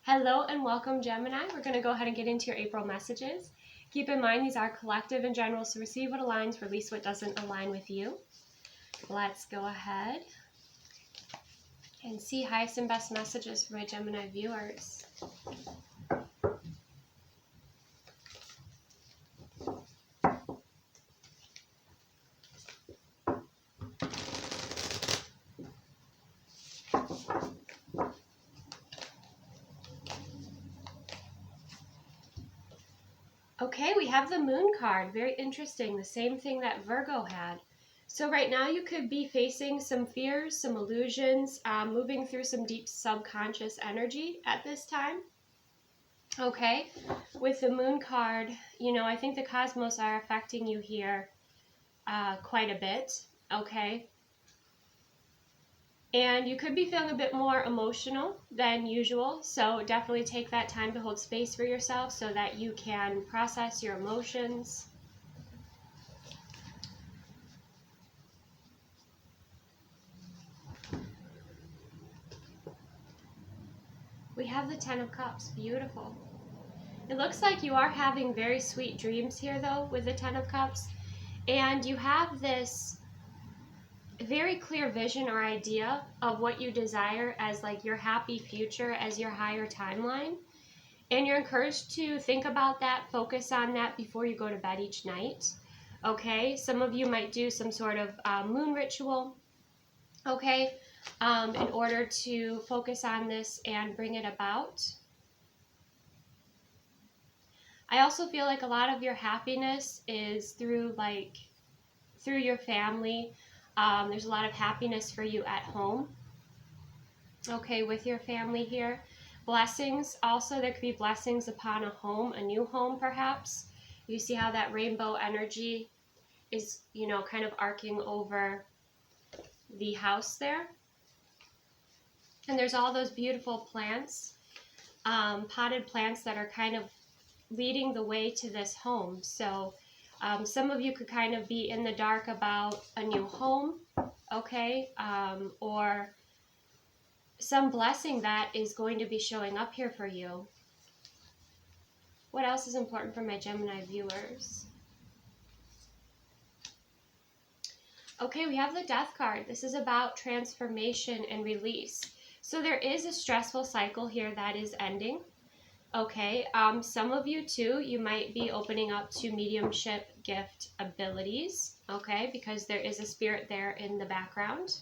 Hello and welcome, Gemini. We're going to go ahead and get into your April messages. Keep in mind these are collective and general, so receive what aligns, release what doesn't align with you. Let's go ahead and see highest and best messages for my Gemini viewers. Okay, we have the Moon card. Very interesting. The same thing that Virgo had. So right now you could be facing some fears, some illusions, moving through some deep subconscious energy at this time. Okay, with the Moon card, I think the cosmos are affecting you here quite a bit. Okay. And you could be feeling a bit more emotional than usual, so definitely take that time to hold space for yourself so that you can process your emotions. We have the Ten of Cups. Beautiful. It looks like you are having very sweet dreams here, though, with the Ten of Cups. And you have this very clear vision or idea of what you desire as like your happy future, as your higher timeline. And you're encouraged to think about that, focus on that before you go to bed each night. Okay, some of you might do some sort of moon ritual, okay, in order to focus on this and bring it about. I also feel like a lot of your happiness is through your family. There's a lot of happiness for you at home, okay, with your family here. Blessings, also there could be blessings upon a home, a new home perhaps. You see how that rainbow energy is, kind of arcing over the house there. And there's all those beautiful plants, potted plants that are kind of leading the way to this home. So some of you could kind of be in the dark about a new home, okay, or some blessing that is going to be showing up here for you. What else is important for my Gemini viewers? Okay, we have the Death card. This is about transformation and release. So there is a stressful cycle here that is ending. Okay, some of you too, you might be opening up to mediumship gift abilities, okay, because there is a spirit there in the background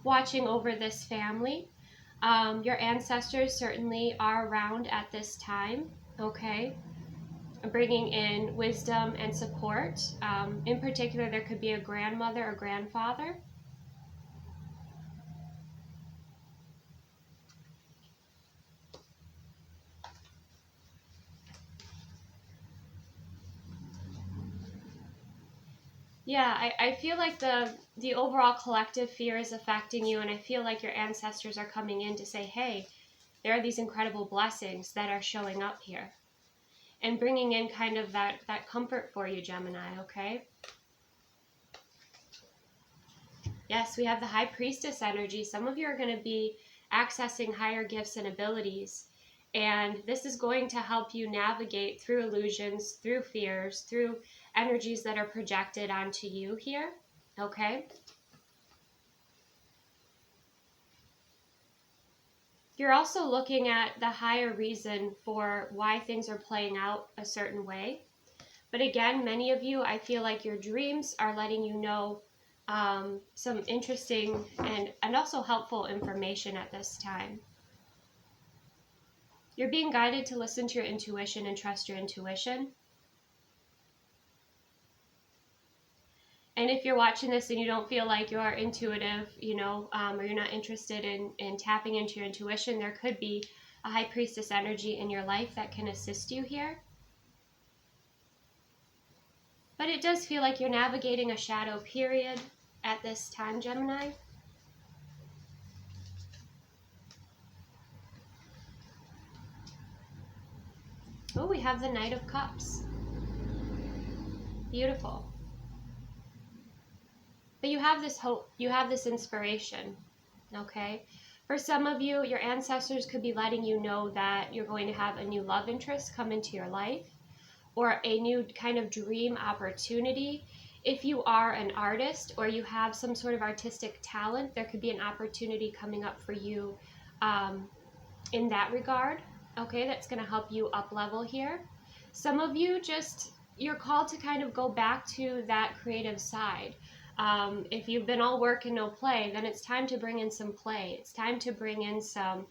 watching over this family. Your ancestors certainly are around at this time, okay, bringing in wisdom and support. In particular, there could be a grandmother or grandfather. Yeah, I feel like the overall collective fear is affecting you, and I feel like your ancestors are coming in to say, hey, there are these incredible blessings that are showing up here. And bringing in kind of that comfort for you, Gemini, okay? Yes, we have the High Priestess energy. Some of you are going to be accessing higher gifts and abilities. And this is going to help you navigate through illusions, through fears, through energies that are projected onto you here, okay? You're also looking at the higher reason for why things are playing out a certain way. But again, many of you, I feel like your dreams are letting you know some interesting and also helpful information at this time. You're being guided to listen to your intuition and trust your intuition. And if you're watching this and you don't feel like you are intuitive, or you're not interested in tapping into your intuition, there could be a High Priestess energy in your life that can assist you here. But it does feel like you're navigating a shadow period at this time, Gemini. Oh, we have the Knight of Cups. Beautiful. But you have this hope, you have this inspiration, okay? For some of you, your ancestors could be letting you know that you're going to have a new love interest come into your life, or a new kind of dream opportunity. If you are an artist or you have some sort of artistic talent, there could be an opportunity coming up for you in that regard. Okay, that's going to help you up level here. Some of you you're called to kind of go back to that creative side. If you've been all work and no play, then it's time to bring in some play. It's time to bring in some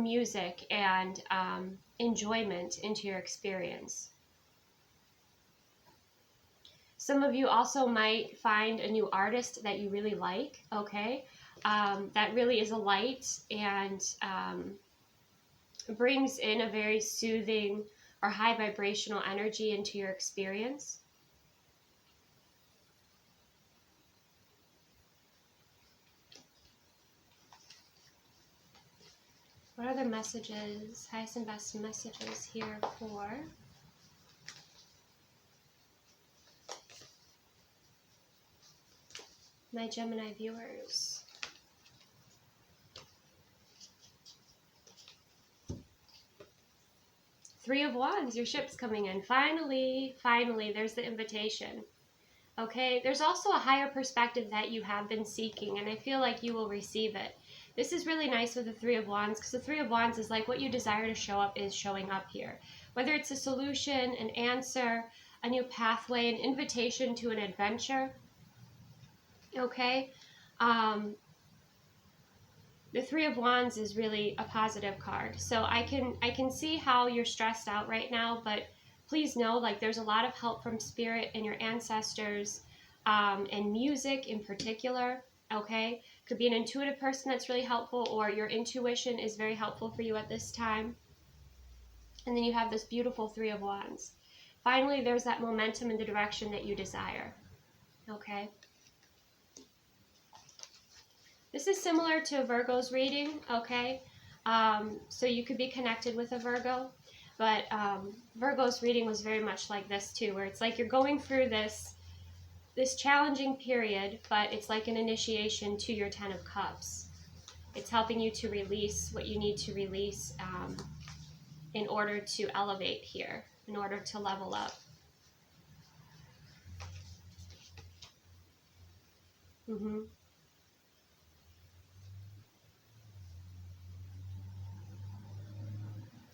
music and enjoyment into your experience. Some of you also might find a new artist that you really like, okay? That really is a light and brings in a very soothing or high vibrational energy into your experience. What are the messages, highest and best messages here for my Gemini viewers? Three of Wands, your ship's coming in. Finally, there's the invitation. Okay, there's also a higher perspective that you have been seeking, and I feel like you will receive it. This is really nice with the Three of Wands, because the Three of Wands is like what you desire to show up is showing up here. Whether it's a solution, an answer, a new pathway, an invitation to an adventure. Okay, the Three of Wands is really a positive card. So I can see how you're stressed out right now, but please know, like, there's a lot of help from spirit and your ancestors, and music in particular. Okay, could be an intuitive person that's really helpful, or your intuition is very helpful for you at this time. And then you have this beautiful Three of Wands. Finally, there's that momentum in the direction that you desire. Okay. This is similar to Virgo's reading, okay? So you could be connected with a Virgo, but Virgo's reading was very much like this too, where it's like you're going through this challenging period, but it's like an initiation to your Ten of Cups. It's helping you to release what you need to release in order to elevate here, in order to level up.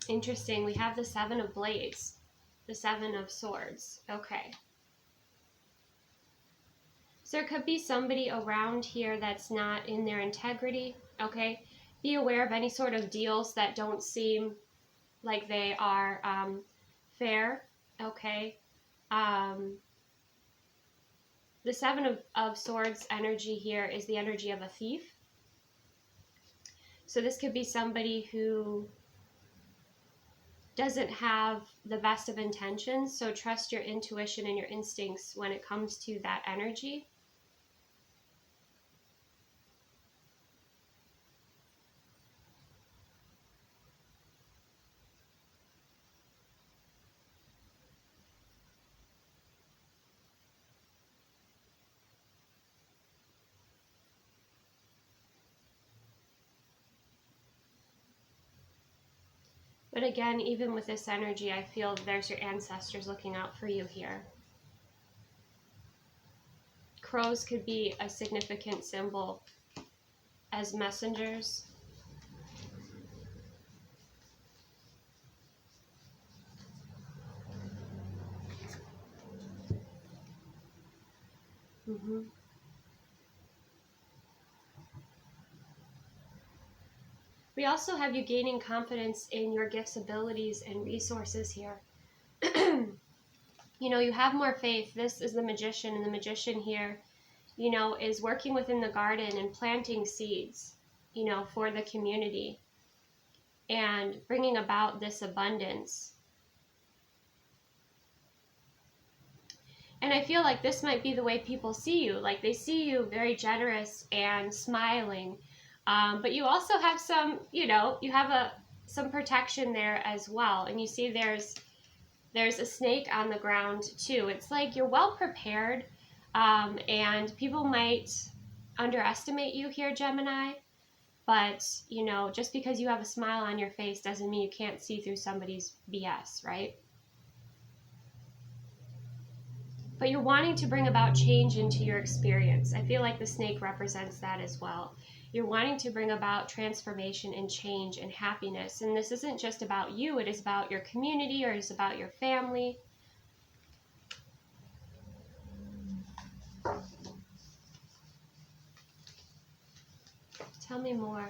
Interesting. We have the Seven of Blades, the Seven of Swords. Okay. So there could be somebody around here that's not in their integrity. Okay. Be aware of any sort of deals that don't seem like they are fair. Okay. The Seven of Swords energy here is the energy of a thief. So this could be somebody who doesn't have the best of intentions, so trust your intuition and your instincts when it comes to that energy. But again, even with this energy, I feel there's your ancestors looking out for you here. Crows could be a significant symbol as messengers. We also have you gaining confidence in your gifts, abilities, and resources here. You know, you have more faith. This is the Magician, and the Magician here, you know, is working within the garden and planting seeds, you know, for the community and bringing about this abundance. And I feel like this might be the way people see you. Like, they see you very generous and smiling. But you also have some, you know, you have some protection there as well. And you see there's a snake on the ground too. It's like you're well prepared, and people might underestimate you here, Gemini. But, you know, just because you have a smile on your face doesn't mean you can't see through somebody's BS, right? But you're wanting to bring about change into your experience. I feel like the snake represents that as well. You're wanting to bring about transformation and change and happiness. And this isn't just about you, it is about your community, or it's about your family. Tell me more.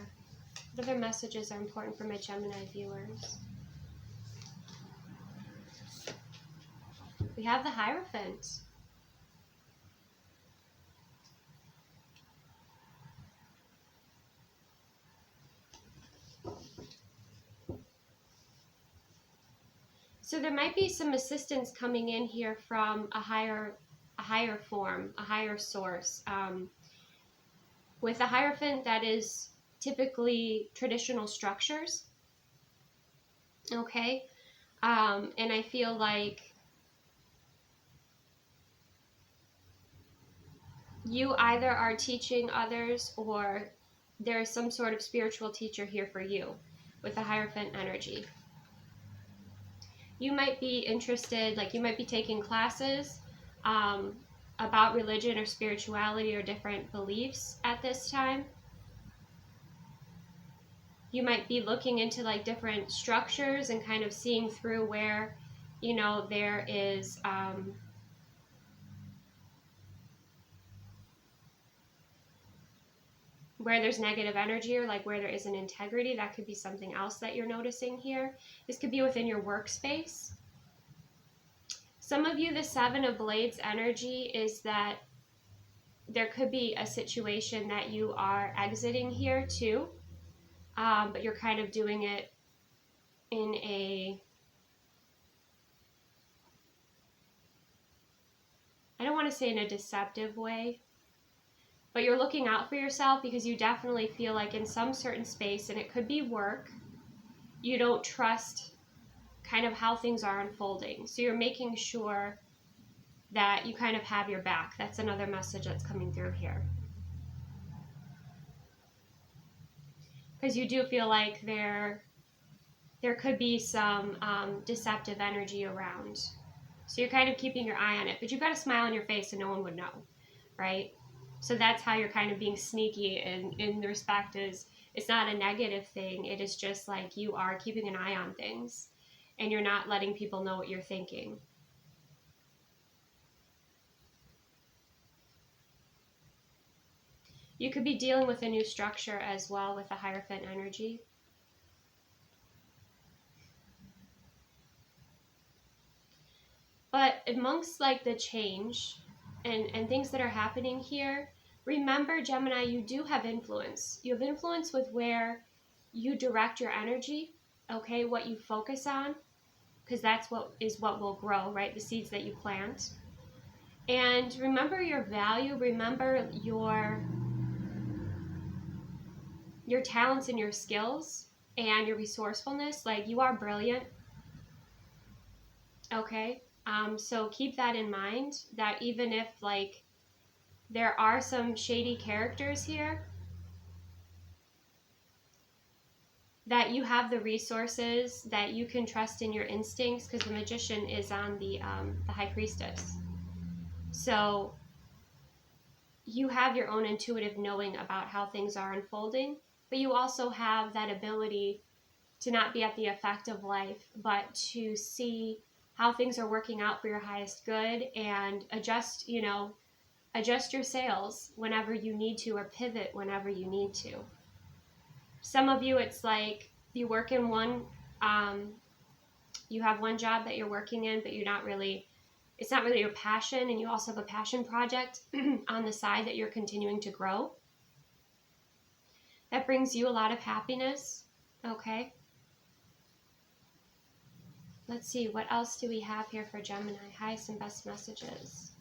What other messages are important for my Gemini viewers? We have the Hierophant. So there might be some assistance coming in here from a higher form, a higher source. With the Hierophant, that is typically traditional structures. Okay? And I feel like you either are teaching others, or there is some sort of spiritual teacher here for you with the Hierophant energy. You might be interested, like you might be taking classes about religion or spirituality or different beliefs at this time. You might be looking into like different structures and kind of seeing through where, you know, there is where there's negative energy, or like where there isn't integrity. That could be something else that you're noticing here. This could be within your workspace. Some of you, the Seven of Blades energy is that there could be a situation that you are exiting here too, but you're kind of doing it in a, I don't want to say in a deceptive way, but you're looking out for yourself because you definitely feel like in some certain space, and it could be work, you don't trust kind of how things are unfolding. So you're making sure that you kind of have your back. That's another message that's coming through here. Because you do feel like there could be some deceptive energy around. So you're kind of keeping your eye on it, but you've got a smile on your face and no one would know, right? So that's how you're kind of being sneaky, and in the respect is, it's not a negative thing. It is just like you are keeping an eye on things and you're not letting people know what you're thinking. You could be dealing with a new structure as well with the Hierophant energy. But amongst like the change and things that are happening here, remember, Gemini, you do have influence. You have influence with where you direct your energy, okay, what you focus on, because that's what will grow, right? The seeds that you plant. And remember your value, remember your talents and your skills and your resourcefulness. Like, you are brilliant, okay? So keep that in mind, that even if like there are some shady characters here, that you have the resources, that you can trust in your instincts, because the Magician is on the High Priestess. So you have your own intuitive knowing about how things are unfolding, but you also have that ability to not be at the effect of life, but to see how things are working out for your highest good and adjust, you know, adjust your sails whenever you need to, or pivot whenever you need to. Some of you, it's like you work in one, you have one job that you're working in, but you're not really, it's not really your passion, and you also have a passion project on the side that you're continuing to grow. That brings you a lot of happiness, okay? Let's see, what else do we have here for Gemini? Highest and best messages.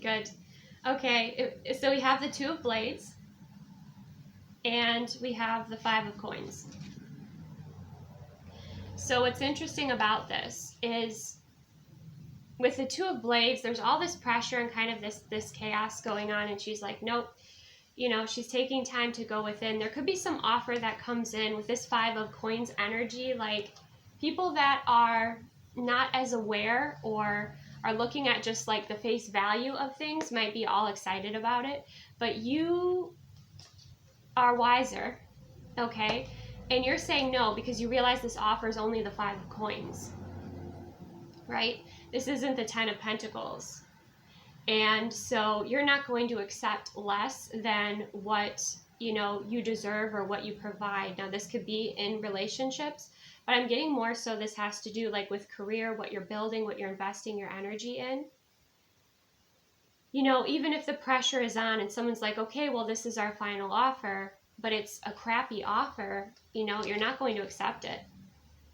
Good. Okay, so we have the Two of Blades, and we have the Five of Coins. So what's interesting about this is with the Two of Blades, there's all this pressure and kind of this chaos going on, and she's like, nope, you know, she's taking time to go within. There could be some offer that comes in with this Five of Coins energy, like people that are not as aware or are looking at just like the face value of things might be all excited about it, but you are wiser, okay? And you're saying no because you realize this offer is only the Five of Coins, right? This isn't the Ten of Pentacles. And so you're not going to accept less than what, you know, you deserve or what you provide. Now, this could be in relationships, but I'm getting more so this has to do like with career, what you're building, what you're investing your energy in. You know, even if the pressure is on and someone's like, okay, well, this is our final offer, but it's a crappy offer, you know, you're not going to accept it.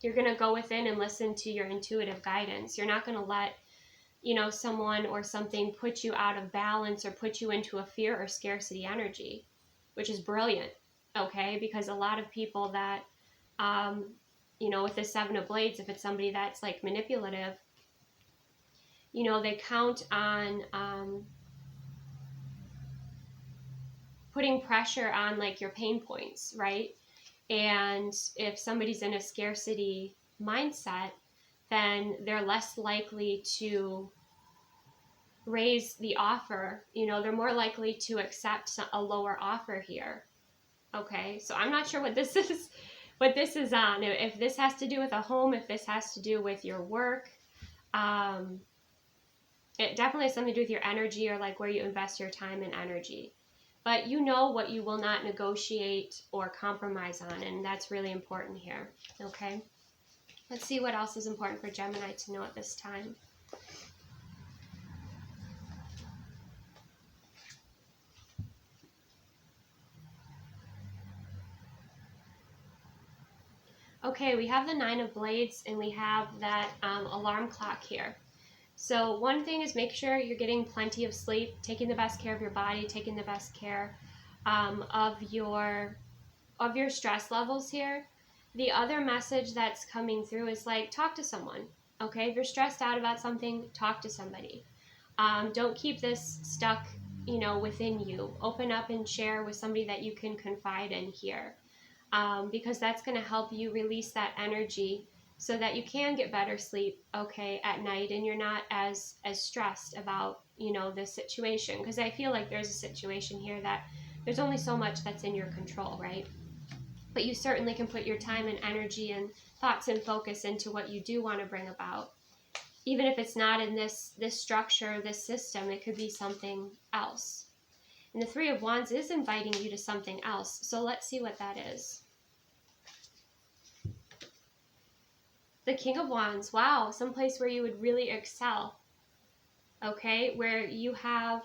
You're going to go within and listen to your intuitive guidance. You're not going to let, you know, someone or something put you out of balance or put you into a fear or scarcity energy, which is brilliant, okay? Because a lot of people that, you know, with the Seven of Blades, if it's somebody that's like manipulative, you know, they count on putting pressure on like your pain points, right? And if somebody's in a scarcity mindset, then they're less likely to raise the offer. You know, they're more likely to accept a lower offer here. Okay, so I'm not sure what this is, on. If this has to do with a home, if this has to do with your work, it definitely has something to do with your energy or like where you invest your time and energy. But you know what you will not negotiate or compromise on, and that's really important here, okay? Let's see what else is important for Gemini to know at this time. Okay, we have the Nine of Blades, and we have that alarm clock here. So one thing is make sure you're getting plenty of sleep, taking the best care of your body, taking the best care of your stress levels here. The other message that's coming through is like, talk to someone, okay? If you're stressed out about something, talk to somebody. Don't keep this stuck, you know, within you. Open up and share with somebody that you can confide in here, because that's going to help you release that energy so that you can get better sleep, okay, at night, and you're not as stressed about, you know, this situation. Because I feel like there's a situation here that there's only so much that's in your control, right? But you certainly can put your time and energy and thoughts and focus into what you do want to bring about. Even if it's not in this structure, this system, it could be something else. And the Three of Wands is inviting you to something else. So let's see what that is. The King of Wands. Wow, someplace where you would really excel. Okay, where you have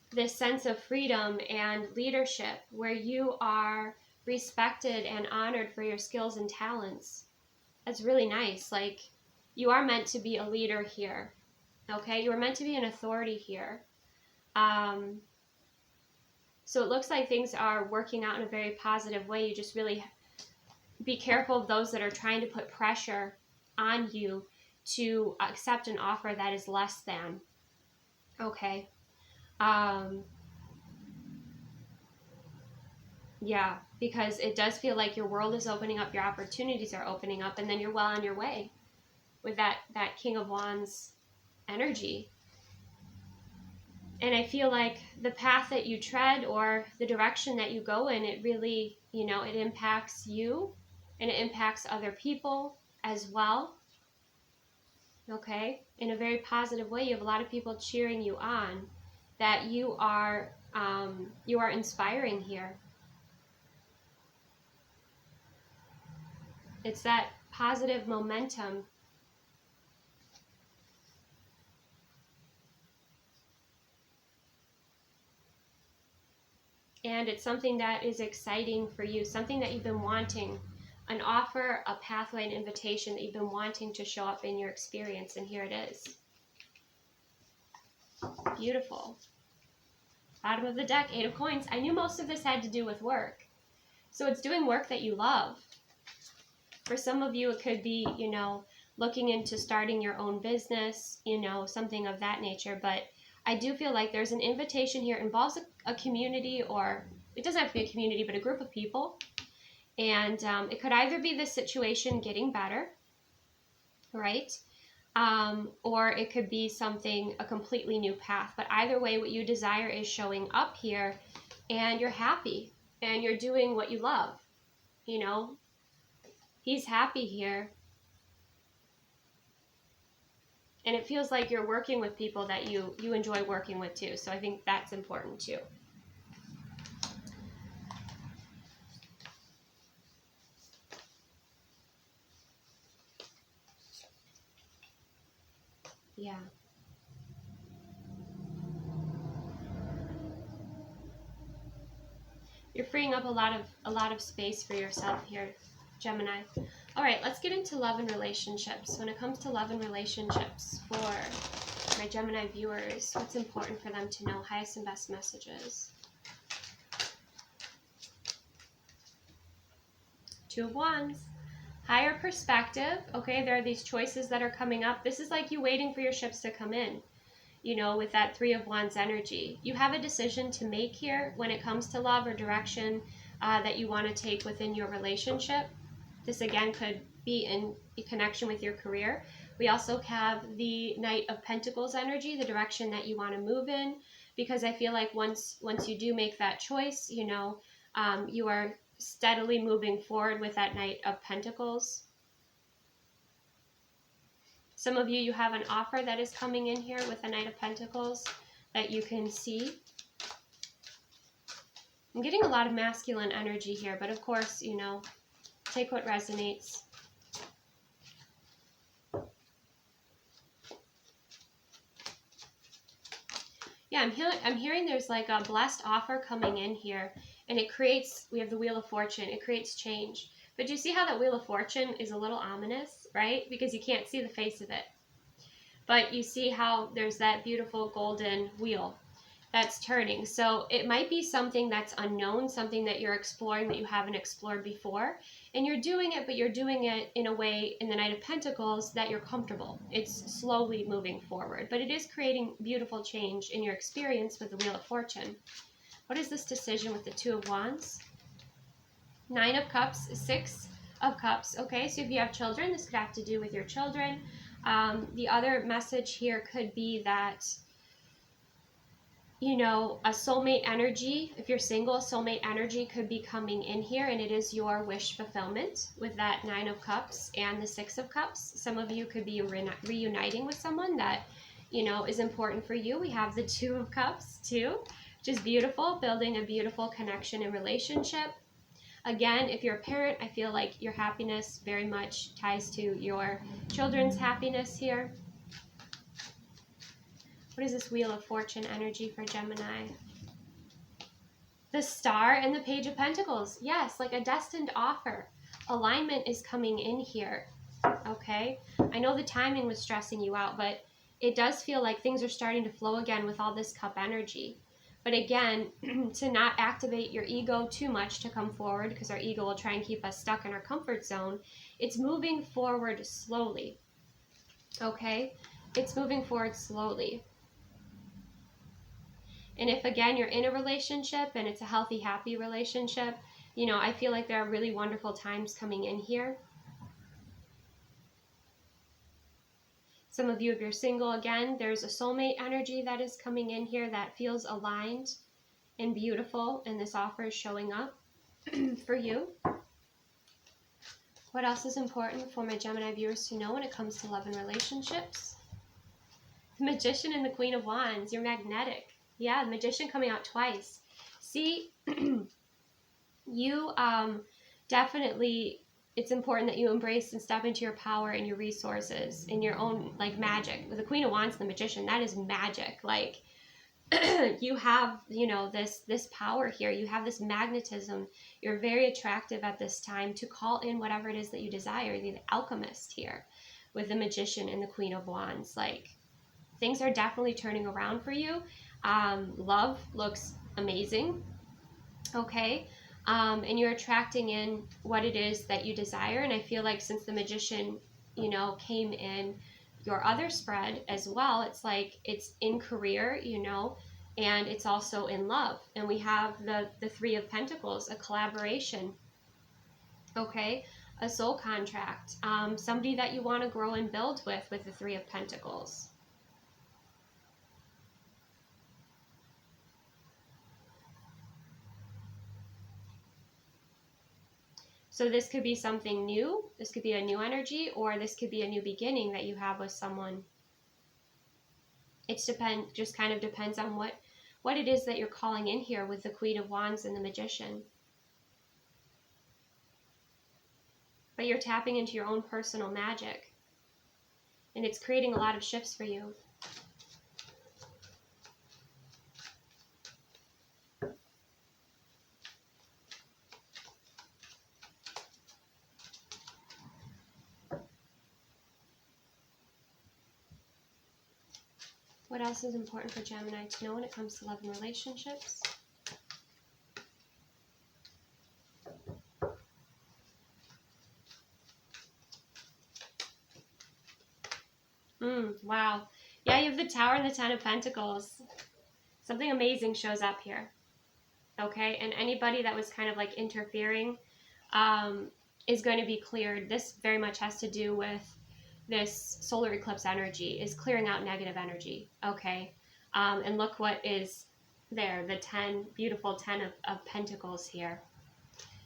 this sense of freedom and leadership, where you are respected and honored for your skills and talents. That's really nice. Like, you are meant to be a leader here. Okay, you are meant to be an authority here. So it looks like things are working out in a very positive way. You just really be careful of those that are trying to put pressure on you to accept an offer that is less than. Okay. Yeah, because it does feel like your world is opening up, your opportunities are opening up, and then you're well on your way with that King of Wands energy. And I feel like the path that you tread or the direction that you go in, it really, you know, it impacts you and it impacts other people as well. Okay, in a very positive way. You have a lot of people cheering you on, that you are inspiring here. It's that positive momentum. And it's something that is exciting for you, something that you've been wanting, an offer, a pathway, an invitation that you've been wanting to show up in your experience, and here it is. Beautiful. Bottom of the deck, Eight of Coins. I knew most of this had to do with work. So it's doing work that you love. For some of you, it could be, you know, looking into starting your own business, you know, something of that nature. But I do feel like there's an invitation here. It involves a community, or it doesn't have to be a community, but a group of people. And it could either be this situation getting better, right? Or it could be something, a completely new path. But either way, what you desire is showing up here, and you're happy and you're doing what you love. You know, he's happy here. And it feels like you're working with people that you enjoy working with too. So I think that's important too. Yeah. You're freeing up a lot of space for yourself here, Gemini. All right, let's get into love and relationships. When it comes to love and relationships for my Gemini viewers, what's important for them to know? Highest and best messages. Two of Wands. Higher perspective. Okay, there are these choices that are coming up. This is like you waiting for your ships to come in. You know, with that Three of Wands energy. You have a decision to make here when it comes to love or direction that you want to take within your relationship. This again could be in connection with your career. We also have the Knight of Pentacles energy, the direction that you want to move in, because I feel like once you do make that choice, you know, you are steadily moving forward with that Knight of Pentacles. Some of you have an offer that is coming in here with the Knight of Pentacles that you can see. I'm getting a lot of masculine energy here, but of course, you know, take what resonates. Yeah, I'm hearing there's like a blessed offer coming in here, and it creates, we have the Wheel of Fortune, it creates change. But do you see how that Wheel of Fortune is a little ominous, right? Because you can't see the face of it. But you see how there's that beautiful golden wheel that's turning. So it might be something that's unknown, something that you're exploring that you haven't explored before. And you're doing it, but you're doing it in a way in the Knight of Pentacles that you're comfortable. It's slowly moving forward, but it is creating beautiful change in your experience with the Wheel of Fortune. What is this decision with the Two of Wands? Nine of Cups, Six of Cups. Okay, so if you have children, this could have to do with your children. The other message here could be that, you know, a soulmate energy, if you're single, soulmate energy could be coming in here, and it is your wish fulfillment with that Nine of Cups and the Six of Cups. Some of you could be reuniting with someone that, you know, is important for you. We have the Two of Cups too, which is beautiful, building a beautiful connection and relationship. Again, if you're a parent, I feel like your happiness very much ties to your children's happiness here. What is this Wheel of Fortune energy for Gemini? The Star and the Page of Pentacles. Yes, like a destined offer. Alignment is coming in here, okay? I know the timing was stressing you out, but it does feel like things are starting to flow again with all this cup energy. But again, to not activate your ego too much to come forward, because our ego will try and keep us stuck in our comfort zone. It's moving forward slowly, okay? It's moving forward slowly. And if, again, you're in a relationship and it's a healthy, happy relationship, you know, I feel like there are really wonderful times coming in here. Some of you, if you're single, again, there's a soulmate energy that is coming in here that feels aligned and beautiful, and this offer is showing up for you. What else is important for my Gemini viewers to know when it comes to love and relationships? The Magician and the Queen of Wands. You're magnetic. Yeah, the Magician coming out twice. See, you definitely, it's important that you embrace and step into your power and your resources and your own, like, magic. With the Queen of Wands and the Magician, that is magic. Like, you have, you know, this power here. You have this magnetism. You're very attractive at this time to call in whatever it is that you desire. You're the alchemist here with the Magician and the Queen of Wands. Like, things are definitely turning around for you. Love looks amazing. Okay. and you're attracting in what it is that you desire. And I feel like since the Magician, you know, came in your other spread as well, it's like it's in career, you know, and it's also in love. And we have the Three of Pentacles, a collaboration, okay, a soul contract, somebody that you want to grow and build with the Three of Pentacles. So this could be something new, this could be a new energy, or this could be a new beginning that you have with someone. It just kind of depends on what it is that you're calling in here with the Queen of Wands and the Magician. But you're tapping into your own personal magic, and it's creating a lot of shifts for you. What else is important for Gemini to know when it comes to love and relationships? Wow. Yeah, you have the Tower and the Ten of Pentacles. Something amazing shows up here. Okay, and anybody that was kind of like interfering is going to be cleared. This very much has to do with this solar eclipse energy, is clearing out negative energy. Okay, and look what is there, the 10, beautiful 10 of Pentacles here.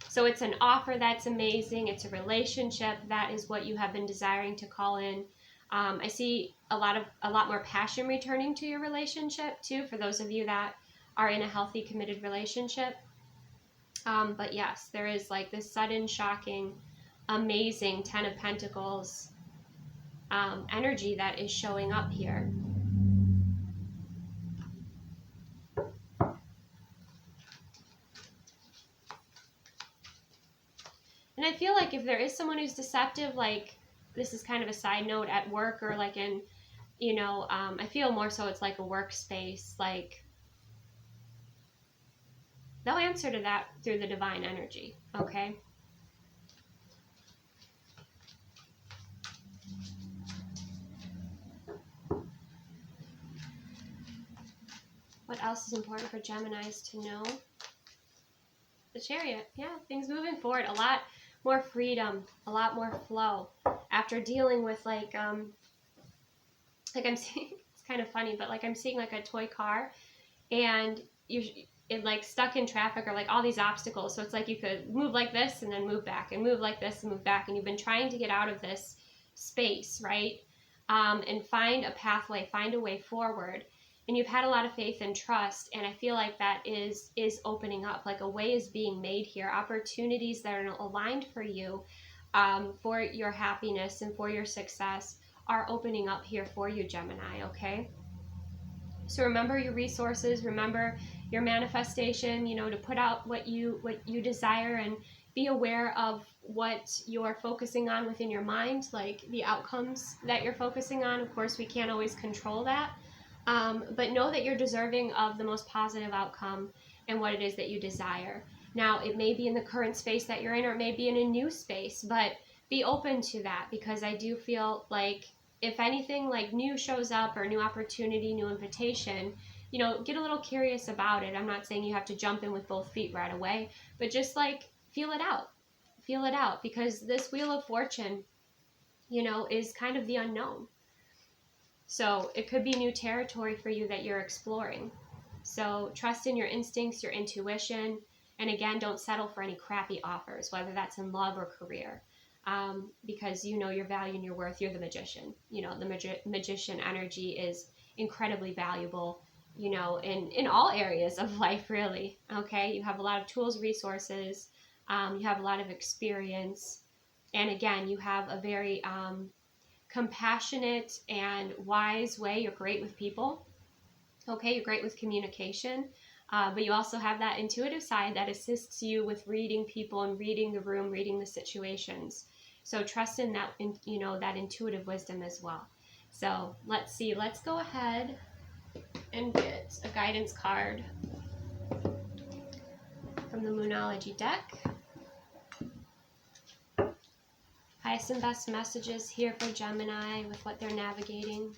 So it's an offer that's amazing. It's a relationship. That is what you have been desiring to call in. I see a lot more passion returning to your relationship too, for those of you that are in a healthy, committed relationship. But yes, there is like this sudden, shocking, amazing 10 of Pentacles energy that is showing up here. And I feel like if there is someone who's deceptive, like this is kind of a side note at work or like in, you know, I feel more so it's like a workspace, like they'll answer to that through the divine energy, okay? What else is important for Geminis to know? The Chariot. Yeah, things moving forward. A lot more freedom, a lot more flow. After dealing with like I'm seeing, it's kind of funny, but like I'm seeing like a toy car and it like stuck in traffic or like all these obstacles. So it's like you could move like this and then move back and move like this and move back. And you've been trying to get out of this space, right? And find a pathway, find a way forward. And you've had a lot of faith and trust, and I feel like that is opening up, like a way is being made here. Opportunities that are aligned for you, for your happiness and for your success are opening up here for you, Gemini, okay? So remember your resources, remember your manifestation, you know, to put out what you desire, and be aware of what you're focusing on within your mind, like the outcomes that you're focusing on. Of course, we can't always control that. But know that you're deserving of the most positive outcome and what it is that you desire. Now, it may be in the current space that you're in, or it may be in a new space, but be open to that, because I do feel like if anything like new shows up, or new opportunity, new invitation, you know, get a little curious about it. I'm not saying you have to jump in with both feet right away, but just like feel it out. Feel it out, because this Wheel of Fortune, you know, is kind of the unknown. So it could be new territory for you that you're exploring. So trust in your instincts, your intuition, and again, don't settle for any crappy offers, whether that's in love or career, because you know your value and your worth. You're the Magician. You know, the Magician energy is incredibly valuable, you know, in all areas of life, really. Okay, you have a lot of tools, resources, you have a lot of experience, and again, you have a very compassionate and wise way. You're great with people. Okay, you're great with communication, but you also have that intuitive side that assists you with reading people and reading the room, reading the situations. So trust in that, you know, that intuitive wisdom as well. So let's see. Let's go ahead and get a guidance card from the Moonology deck. Highest and best messages here for Gemini with what they're navigating.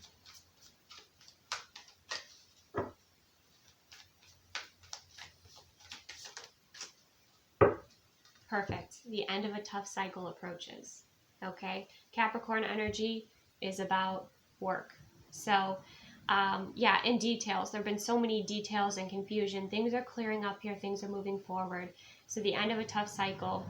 Perfect. The end of a tough cycle approaches. Okay. Capricorn energy is about work. So, yeah, in details, there have been so many details and confusion. Things are clearing up here. Things are moving forward. So the end of a tough cycle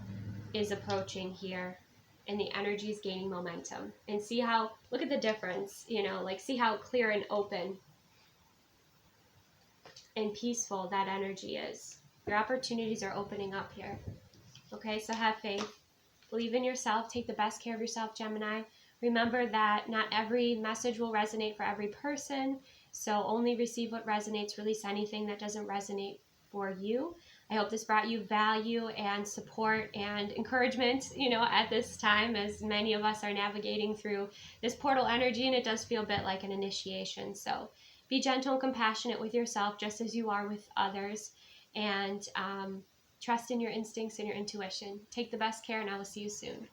is approaching here, and the energy is gaining momentum. And see how, look at the difference, you know, like see how clear and open and peaceful that energy is. Your opportunities are opening up here. Okay, so have faith. Believe in yourself. Take the best care of yourself, Gemini. Remember that not every message will resonate for every person, so only receive what resonates. Release anything that doesn't resonate for you. I hope this brought you value and support and encouragement, you know, at this time, as many of us are navigating through this portal energy, and it does feel a bit like an initiation. So be gentle and compassionate with yourself, just as you are with others, and trust in your instincts and your intuition. Take the best care, and I will see you soon.